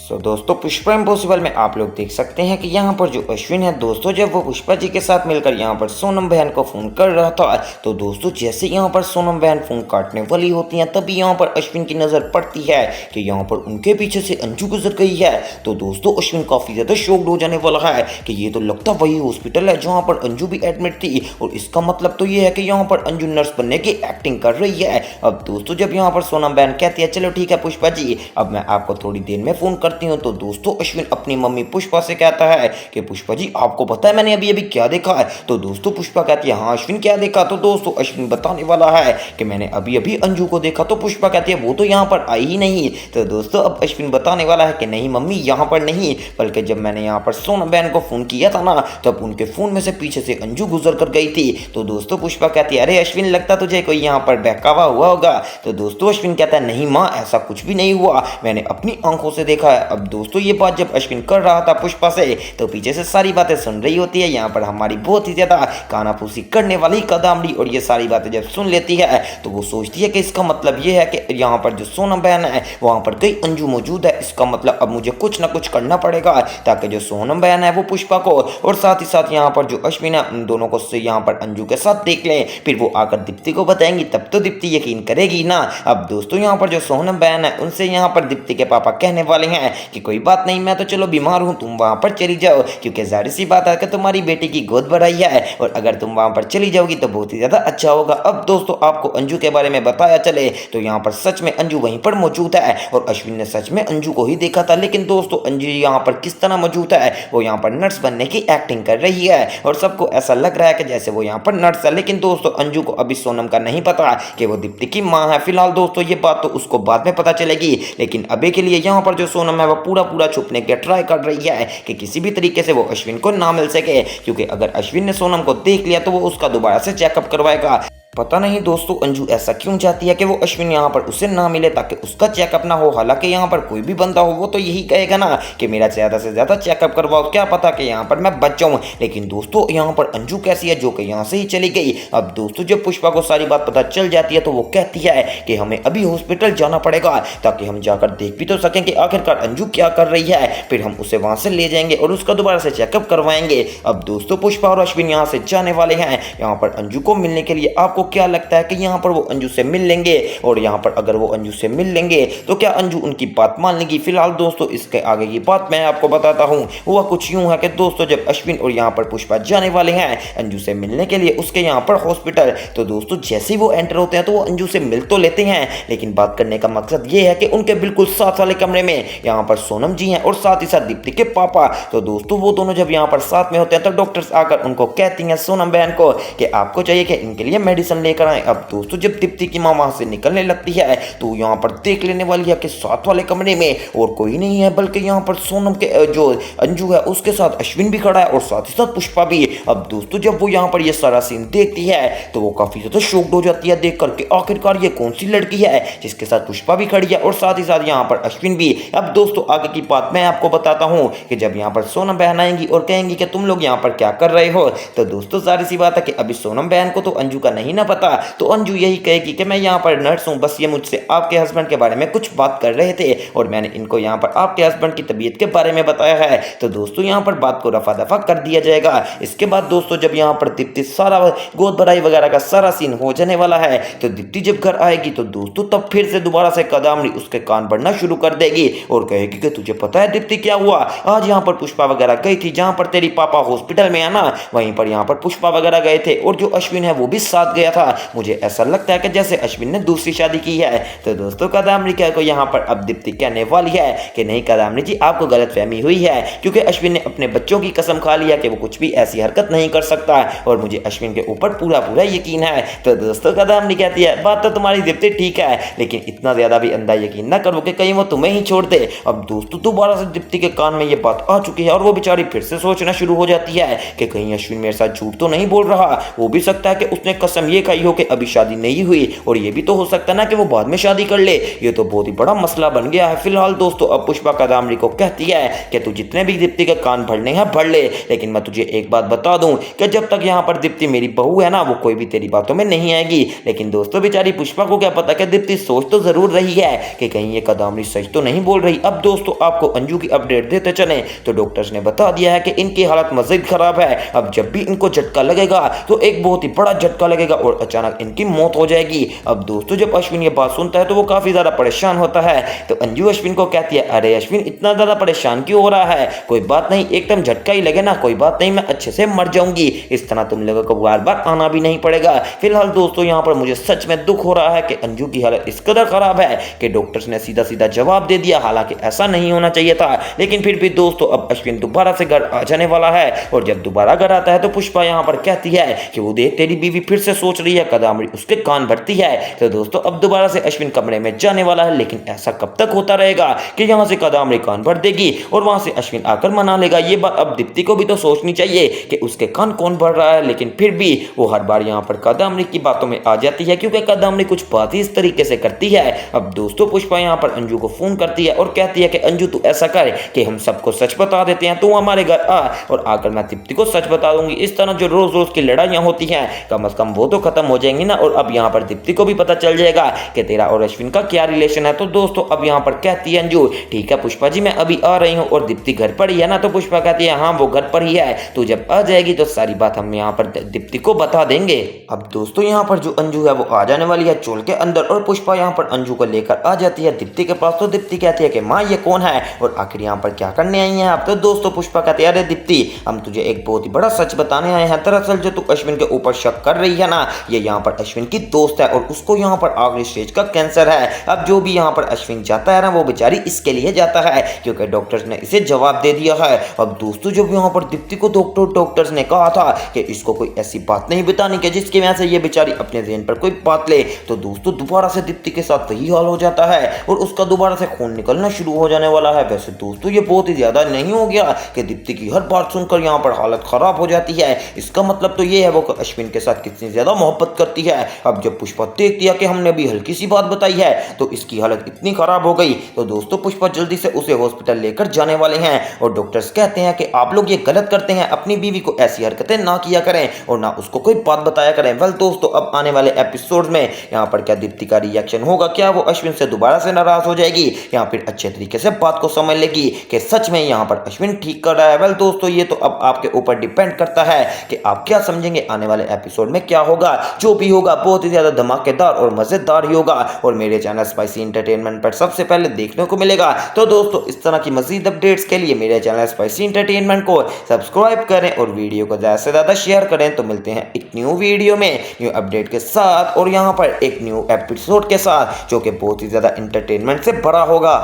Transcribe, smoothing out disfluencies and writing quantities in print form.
दोस्तों पुष्पा इम्पॉसिबल में आप लोग देख सकते हैं कि यहाँ पर जो अश्विन है दोस्तों, जब वो पुष्पा जी के साथ मिलकर यहाँ पर सोनम बहन को फोन कर रहा था, तो दोस्तों जैसे यहाँ पर सोनम बहन फोन काटने वाली होती हैं तभी यहाँ पर अश्विन की नज़र पड़ती है कि यहाँ पर उनके पीछे से अंजू गुजर गई है। तो दोस्तों अश्विन काफ़ी ज़्यादा शॉक्ड हो जाने वाला है कि ये तो लगता वही हॉस्पिटल है जहाँ पर अंजू भी एडमिट थी, और इसका मतलब तो ये है कि यहाँ पर अंजू नर्स बनने की एक्टिंग कर रही है। अब दोस्तों जब यहाँ पर सोनम बहन कहती है चलो ठीक है पुष्पा जी, अब मैं आपको थोड़ी देर में फोन करती हूँ, तो दोस्तों अश्विन अपनी मम्मी पुष्पा से कहता है कि पुष्पा जी आपको पता है मैंने अभी अभी क्या देखा है। तो दोस्तों पुष्पा कहती है हाँ अश्विन क्या देखा। तो दोस्तों अश्विन बताने वाला है कि मैंने अभी अभी अंजू को देखा। तो पुष्पा कहती है वो तो यहाँ पर आई ही नहीं। तो दोस्तों अब अश्विन बताने वाला है कि नहीं मम्मी यहाँ पर नहीं, बल्कि जब मैंने यहाँ पर सोनम बहन को फोन किया था ना तब उनके फोन में से पीछे से अंजू गुजर कर गई थी। तो दोस्तों पुष्पा कहती है अरे अश्विन लगता तुझे कोई यहाँ पर बहकावा हुआ होगा। तो दोस्तों अश्विन कहता है नहीं माँ ऐसा कुछ भी नहीं हुआ, मैंने अपनी आंखों से देखा है। अब दोस्तों ये बात जब अश्विन कर रहा था पुष्पा से तो पीछे से सारी बातें सुन रही होती है यहाँ पर हमारी बहुत ही ज्यादा कानाफूसी करने वाली कादम्बरी, और ये सारी बातें जब सुन लेती है तो वो सोचती है कि इसका मतलब ये है कि यहाँ पर जो सोनम बहन है वहाँ पर कई अंजू मौजूद है। इसका मतलब अब मुझे कुछ ना कुछ करना पड़ेगा ताकि जो सोनम बहन है वो पुष्पा को और साथ ही साथ यहाँ पर जो अश्विन है उन दोनों को से यहाँ पर अंजू के साथ देख लें, फिर वो आकर दीप्ति को बताएंगी तब तो दीप्ति यकीन करेगी ना। अब दोस्तों यहाँ पर जो सोनम बहन है उनसे यहाँ पर दीप्ति के पापा कहने वाले हैं कि कोई बात नहीं मैं तो चलो बीमार हूँ, तुम वहाँ पर चली जाओ, क्योंकि जाहिर सी बात है कि तुम्हारी बेटी की गोद भराई है और अगर तुम वहाँ पर चली जाओगी तो बहुत ही ज़्यादा अच्छा होगा। अब दोस्तों आपको अंजू के बारे में बताया चले तो यहाँ पर सच में अंजू वहीं पर मौजूद है और अश्विन ने सच में अंजू को ही देखा था। लेकिन दोस्तों अंजू यहाँ पर किस तरह मौजूद है, वो यहाँ पर नर्स बनने की एक्टिंग कर रही है और सबको ऐसा लग रहा है कि जैसे वो यहाँ पर नर्स है। लेकिन दोस्तों अंजू को अभी सोनम का नहीं पता कि वो दीप्ति की माँ है। फिलहाल दोस्तों ये बात तो उसको बाद में पता चलेगी, लेकिन अभी के लिए यहाँ पर जो सोनम है वो पूरा छुपने के ट्राई कर रही है कि किसी भी तरीके से वो अश्विन को ना मिल सके, क्योंकि अगर अश्विन ने सोनम को देख लिया तो वो उसका दोबारा से चेकअप करवाएगा। पता नहीं दोस्तों अंजू ऐसा क्यों चाहती है कि वो अश्विन यहाँ पर उसे ना मिले ताकि उसका चेकअप ना हो। हालांकि यहाँ पर कोई भी बंदा हो वो तो यही कहेगा ना कि मेरा ज़्यादा से ज़्यादा चेकअप करवाओ, क्या पता कि यहाँ पर मैं बच जाऊँ। लेकिन दोस्तों यहाँ पर अंजू कैसी है जो कि यहाँ से ही चली गई। अब दोस्तों जब पुष्पा को सारी बात पता चल जाती है तो वो कहती है कि हमें अभी हॉस्पिटल जाना पड़ेगा ताकि हम जाकर देख भी तो सकें कि आखिरकार अंजू क्या कर रही है, फिर हम उसे वहाँ से ले जाएंगे और उसका दोबारा से चेकअप करवाएंगे। अब दोस्तों पुष्पा और अश्विन यहाँ से जाने वाले हैं यहाँ पर अंजू को मिलने के लिए। आपको क्या लगता है कि यहाँ पर वो अंजू से मिल लेंगे, और यहाँ पर अगर वो अंजू से मिल लेंगे तो क्या अंजू उनकी बात मान लेगी? फिलहाल दोस्तों इसके आगे की बात मैं आपको बताता हूँ। हुआ कुछ यूं है कि दोस्तों जब अश्विन और यहाँ पर पुष्पा जाने वाले हैं अंजू से मिलने के लिए उसके यहाँ पर हॉस्पिटल, तो दोस्तों जैसे ही वो एंटर होते हैं तो वो अंजू से मिल तो लेते हैं, लेकिन बात करने का मकसद ये है कि उनके बिल्कुल साथ वाले कमरे में यहाँ पर सोनम जी हैं और साथ ही साथ दीप्ति के पापा। तो दोस्तों वो दोनों जब यहाँ पर साथ में होते हैं तो डॉक्टर्स आकर उनको कहती हैं सोनम बहन को कि आपको चाहिए कि इनके लिए मेडिसिन लेकर आए। अब दोस्तों जब दीप्ति की माँ वहां से निकलने लगती है तो यहाँ पर देख लेने वाली है कि साथ वाले कमरे में और कोई नहीं है बल्कि यहाँ पर सोनम के जो अंजू है उसके साथ अश्विन भी खड़ा है और साथ ही साथ पुष्पा भी। अब दोस्तों जब वो यहाँ पर ये सारा सीन देखती है तो वो काफी ज्यादा शॉक्ड हो जाती है देख करके आखिरकार ये कौन सी लड़की है जिसके साथ पुष्पा भी खड़ी है और साथ ही साथ यहाँ पर अश्विन भी। अब दोस्तों आगे की बात मैं आपको बताता हूँ कि जब यहाँ पर सोनम बहन आएंगी और कहेंगी कि तुम लोग यहाँ पर क्या कर रहे हो, तो दोस्तों सारी सी बात है कि अभी सोनम बहन को तो अंजू का नहीं ना पता, तो अंजू यही कहेगी कि मैं यहाँ पर नर्स हूँ, बस ये मुझसे आपके हस्बैंड के बारे में कुछ बात कर रहे थे और मैंने इनको यहाँ पर आपके हस्बैंड की तबीयत के बारे में बताया है। तो दोस्तों यहाँ पर बात को रफा दफा कर दिया जाएगा। इसके बाद दोस्तों जब यहाँ पर दीप्ति सारा गोद भराई वगैरह का सारा सीन हो जाने वाला है तो दीप्ति जब घर आएगी तो दोस्तों तब फिर से दोबारा से कादम्बरी उसके कान भरना शुरू कर देगी और कहेगी कि तुझे पता है दीप्ति क्या हुआ, आज यहाँ पर पुष्पा वगैरह गई थी जहाँ पर तेरी पापा हॉस्पिटल में है ना वहीं पर यहाँ पर पुष्पा वगैरह गए थे और जो अश्विन है वो भी साथ गया था। मुझे ऐसा लगता है कि जैसे अश्विन ने दूसरी शादी की है। तो दोस्तों कादम्बरी क्या को यहाँ पर अब दीप्ति कहने वाली है कि नहीं कादम्बरी जी आपको गलतफहमी हुई है, क्योंकि अश्विन ने अपने बच्चों की कसम खा लिया कि वो कुछ भी ऐसी हरकत नहीं कर सकता और मुझे अश्विन के ऊपर पूरा यकीन है। तो दोस्तों कादम्बरी कहती है बात तो तुम्हारी दीप्ति ठीक है, लेकिन इतना ज्यादा भी अंधा यकीन ना करो कि कहीं वो तुम्हें ही छोड़ दे। अब दोस्तों दोबारा से दीप्ति के कान में ये बात आ चुकी है और वो बेचारी फिर से सोचना शुरू हो जाती है कि कहीं अश्विन मेरे साथ झूठ तो नहीं बोल रहा, हो भी सकता है कि उसने कसम ये खाई हो कि अभी शादी नहीं हुई, और ये भी तो हो सकता है ना कि वो बाद में शादी कर ले। ये तो बहुत ही बड़ा मसला बन गया है। फिलहाल दोस्तों अब पुष्पा कादामरी को कहती है कि तू जितने भी दीप्ति के कान भरने हैं भर ले, लेकिन मैं तुझे एक बात बता दूं कि जब तक यहाँ पर दीप्ति मेरी बहू है ना, वो कोई भी तेरी बातों में नहीं आएगी। लेकिन दोस्तों बेचारी पुष्पा को क्या पता कि दीप्ति सोच तो जरूर रही है कि कहीं ये कादामरी सच तो नहीं बोल रही। अब दोस्तों आपको अंजू की अपडेट देते चले तो डॉक्टर्स ने बता दिया है कि इनकी हालत मजीद खराब है। अब जब भी इनको झटका लगेगा तो एक बहुत ही बड़ा झटका लगेगा और अचानक इनकी मौत हो जाएगी। अब दोस्तों जब अश्विन ये बात सुनता है तो वो काफी ज्यादा परेशान होता है। तो अंजू अश्विन को कहती है, अरे अश्विन इतना ज्यादा परेशान क्यों हो रहा है, कोई बात नहीं, एकदम झटका ही लगे ना, कोई बात नहीं, मैं अच्छे से मर जाऊंगी, इस तरह तुम लोगों को बार बार आना भी नहीं पड़ेगा। फिलहाल दोस्तों यहाँ पर मुझे सच में दुख हो रहा है कि अंजू की हालत इस कदर खराब है कि डॉक्टर्स ने सीधा सीधा जवाब दे दिया, हालांकि ऐसा नहीं होना चाहिए था। लेकिन फिर भी दोस्तों अब अश्विन दोबारा से घर आ जाने वाला है, और जब दोबारा घर आता है तो पुष्पा यहाँ पर कहती है कि वो देख तेरी बीवी फिर से सोच रही है कादामरी उसके कान भरती है। तो दोस्तों अब दोबारा से अश्विन कमरे में जाने वाला है, लेकिन ऐसा कब तक होता रहेगा कि यहाँ से कादामरी कान भर देगी और वहां से अश्विन आकर मना लेगा। ये बात अब दीप्ति को भी तो सोचनी चाहिए कि उसके कान कौन भर रहा है, लेकिन फिर भी वो हर बार यहाँ पर कादामरी की बातों में आ जाती है, क्योंकि कादामरी कुछ बात ही इस तरीके से करती है। अब दोस्तों पुष्पा यहाँ पर अंजू को फोन करती है और कहती है कि अंजू तू ऐसा कर कि हम सबको सच बता देते हैं, तू हमारे घर आ और आकर मैं दीप्ति को सच बता दूंगी। इस तरह जो रोज रोज की लड़ाइयां होती हैं कम से कम वो तो खत्म हो जाएंगी ना, और अब यहाँ पर दीप्ति को भी पता चल जाएगा कि तेरा और अश्विन का क्या रिलेशन है। तो दोस्तों अब यहाँ पर कहती है अंजू, ठीक है पुष्पा जी मैं अभी आ रही हूँ, और दीप्ति घर पर ही है ना। तो पुष्पा कहती है हाँ वो घर पर ही है, तो जब आ जाएगी तो सारी बात हम यहाँ पर दीप्ति को बता देंगे। अब दोस्तों यहाँ पर जो अंजू है वो आ जाने वाली है चोल के अंदर, और पुष्पा यहाँ पर अंजू को लेकर आ जाती है दीप्ति के पास। तो दीप्ति कहती है कि माँ ये कौन है और आखिर यहाँ पर क्या करने आई है आप। तो दोस्तों पुष्पा कहती है, अरे दीप्ति हम तुझे एक बहुत ही बड़ा सच बताने आए हैं। दरअसल जो तू अश्विन के ऊपर शक कर रही है ना, ये यहाँ पर अश्विन की दोस्त है और उसको यहाँ पर आखिरी स्टेज का कैंसर है। अब जो भी यहाँ पर अश्विन जाता है ना वो बेचारी इसके लिए जाता है क्योंकि डॉक्टर्स ने इसे जवाब दे दिया है। अब दोस्तों जब यहाँ पर दीप्ति को डॉक्टर्स ने कहा था कि इसको कोई ऐसी बात नहीं बतानी कि जिसकी वजह से ये बेचारी अपने ज़हन पर कोई बात ले, तो दोस्तों दोबारा से दीप्ति के साथ वही हाल हो जाता है और उसका दोबारा से खून निकलना शुरू हो जाने वाला है। वैसे दोस्तों ये बहुत ही ज्यादा नहीं हो गया कि दीप्ति की हर बात सुनकर यहाँ पर हालत खराब हो जाती है। इसका मतलब तो ये है वो अश्विन के साथ कितनी ज्यादा मोहब्बत करती है। अब जब पुष्पा देखती है कि हमने अभी हल्की सी बात बताई है तो इसकी हालत इतनी खराब हो गई, तो दोस्तों पुष्पा जल्दी से उसे हॉस्पिटल लेकर जाने वाले हैं और डॉक्टर्स कहते हैं कि आप लोग ये गलत करते हैं, अपनी बीवी को ऐसी हरकतें ना किया करें और ना उसको कोई बात बताया करें। वेल दोस्तों अब आने वाले एपिसोड में यहाँ पर क्या दीप्ति का रिएक्शन होगा, क्या वो अश्विन से दोबारा से नाराज हो जाएगी या फिर अच्छे तरीके से बात को समझ लेगी कि सच में यहाँ पर अश्विन ठीक कर रहा है। वेल दोस्तों ये तो अब आपके ऊपर डिपेंड करता है कि आप क्या समझेंगे आने वाले एपिसोड में क्या होगा। जो भी होगा बहुत ही ज्यादा धमाकेदार और मजेदार ही होगा और मेरे चैनल स्पाइसी एंटरटेनमेंट पर सबसे पहले देखने को मिलेगा। तो दोस्तों इस तरह की मजीद अपडेट्स के लिए मेरे चैनल स्पाइसी एंटरटेनमेंट को सब्सक्राइब करें और वीडियो को ज्यादा से ज्यादा शेयर करें। तो मिलते हैं एक न्यू वीडियो में न्यू अपडेट के साथ और यहाँ पर एक न्यू एपिसोड के साथ जो कि बहुत ही ज्यादा एंटरटेनमेंट से भरा होगा।